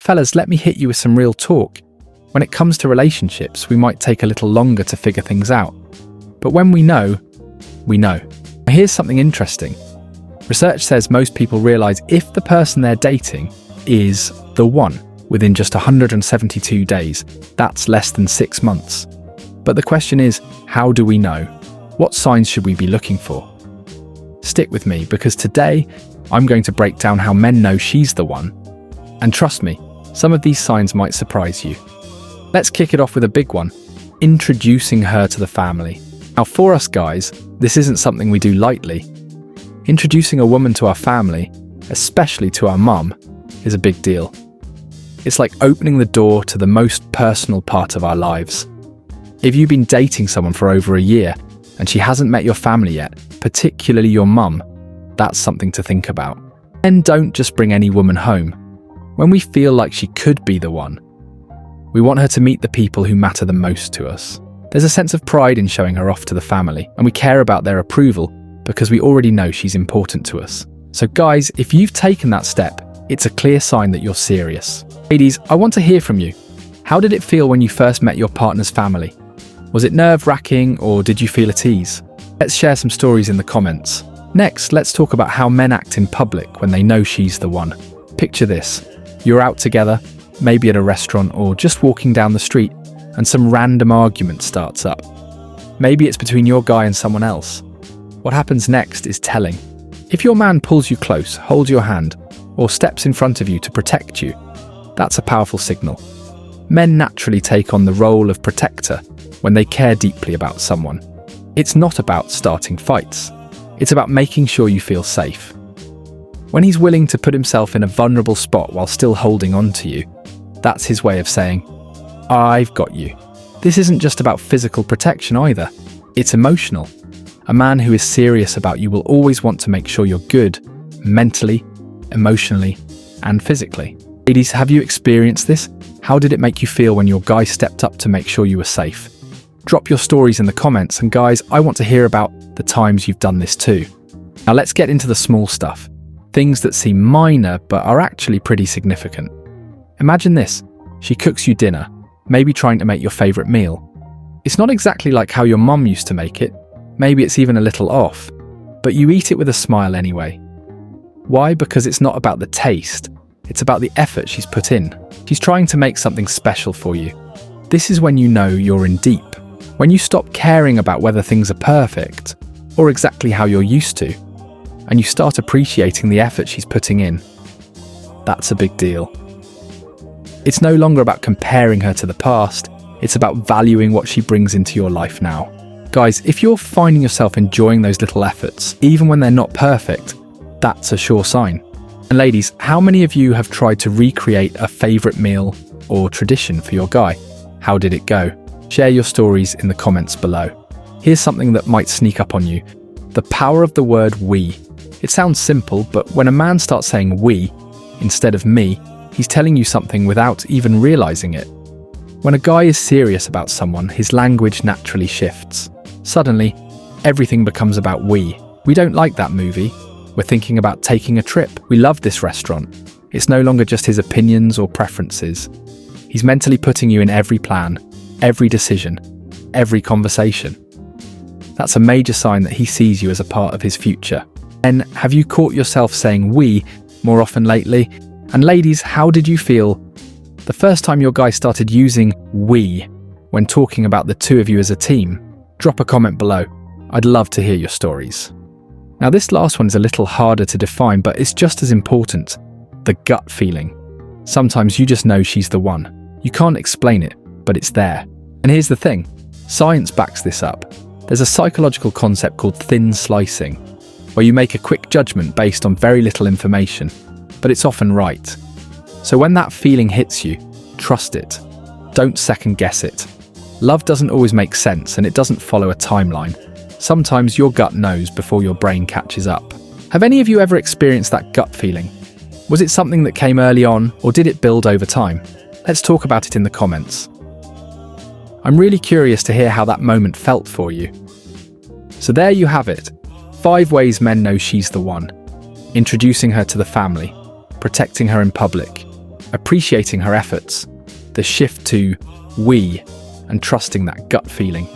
Fellas, let me hit you with some real talk. When it comes to relationships, we might take a little longer to figure things out. But when we know, we know. Now, here's something interesting. Research says most people realize if the person they're dating is the one within just 172 days. That's less than 6 months. But the question is, how do we know? What signs should we be looking for? Stick with me, because today I'm going to break down how men know she's the one. And trust me, some of these signs might surprise you. Let's kick it off with a big one: introducing her to the family. Now, for us guys, this isn't something we do lightly. Introducing a woman to our family, especially to our mum, is a big deal. It's like opening the door to the most personal part of our lives. If you've been dating someone for over a year and she hasn't met your family yet, particularly your mum, that's something to think about. And don't just bring any woman home. When we feel like she could be the one, we want her to meet the people who matter the most to us. There's a sense of pride in showing her off to the family, and we care about their approval because we already know she's important to us. So guys, if you've taken that step, it's a clear sign that you're serious. Ladies, I want to hear from you. How did it feel when you first met your partner's family? Was it nerve-wracking, or did you feel at ease? Let's share some stories in the comments. Next, let's talk about how men act in public when they know she's the one. Picture this. You're out together, maybe at a restaurant or just walking down the street, and some random argument starts up. Maybe it's between your guy and someone else. What happens next is telling. If your man pulls you close, holds your hand, or steps in front of you to protect you, that's a powerful signal. Men naturally take on the role of protector when they care deeply about someone. It's not about starting fights. It's about making sure you feel safe. When he's willing to put himself in a vulnerable spot while still holding on to you, that's his way of saying, I've got you. This isn't just about physical protection either. It's emotional. A man who is serious about you will always want to make sure you're good, mentally, emotionally, and physically. Ladies, have you experienced this? How did it make you feel when your guy stepped up to make sure you were safe? Drop your stories in the comments, and guys, I want to hear about the times you've done this too. Now let's get into the small stuff. Things that seem minor but are actually pretty significant. Imagine this. She cooks you dinner, maybe trying to make your favourite meal. It's not exactly like how your mum used to make it. Maybe it's even a little off, but you eat it with a smile anyway. Why? Because it's not about the taste. It's about the effort she's put in. She's trying to make something special for you. This is when you know you're in deep. When you stop caring about whether things are perfect or exactly how you're used to, and you start appreciating the effort she's putting in. That's a big deal. It's no longer about comparing her to the past. It's about valuing what she brings into your life now. Guys, if you're finding yourself enjoying those little efforts, even when they're not perfect, that's a sure sign. And ladies, how many of you have tried to recreate a favourite meal or tradition for your guy? How did it go? Share your stories in the comments below. Here's something that might sneak up on you. The power of the word we. It sounds simple, but when a man starts saying we instead of me, he's telling you something without even realising it. When a guy is serious about someone, his language naturally shifts. Suddenly, everything becomes about we. We don't like that movie. We're thinking about taking a trip. We love this restaurant. It's no longer just his opinions or preferences. He's mentally putting you in every plan, every decision, every conversation. That's a major sign that he sees you as a part of his future. And have you caught yourself saying we more often lately? And ladies, how did you feel the first time your guy started using we when talking about the two of you as a team? Drop a comment below. I'd love to hear your stories. Now this last one is a little harder to define, but it's just as important. The gut feeling. Sometimes you just know she's the one. You can't explain it, but it's there. And here's the thing. Science backs this up. There's a psychological concept called thin slicing, where you make a quick judgment based on very little information, but it's often right. So when that feeling hits you, trust it. Don't second guess it. Love doesn't always make sense, and it doesn't follow a timeline. Sometimes your gut knows before your brain catches up. Have any of you ever experienced that gut feeling? Was it something that came early on, or did it build over time? Let's talk about it in the comments. I'm really curious to hear how that moment felt for you. So there you have it. 5 ways men know she's the one. Introducing her to the family, protecting her in public, appreciating her efforts, the shift to we, and trusting that gut feeling.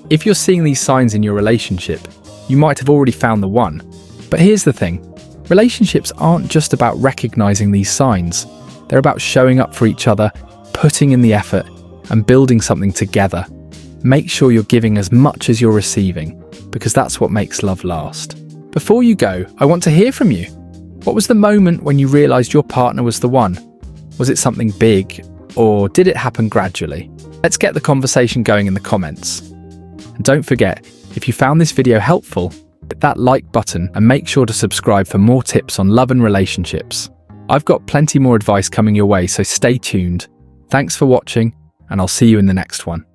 If you're seeing these signs in your relationship, you might have already found the one. But here's the thing, relationships aren't just about recognizing these signs. They're about showing up for each other, putting in the effort, and building something together. Make sure you're giving as much as you're receiving, because that's what makes love last. Before you go, I want to hear from you. What was the moment when you realized your partner was the one? Was it something big, or did it happen gradually? Let's get the conversation going in the comments. And don't forget, if you found this video helpful, hit that like button and make sure to subscribe for more tips on love and relationships. I've got plenty more advice coming your way, so stay tuned. Thanks for watching, and I'll see you in the next one.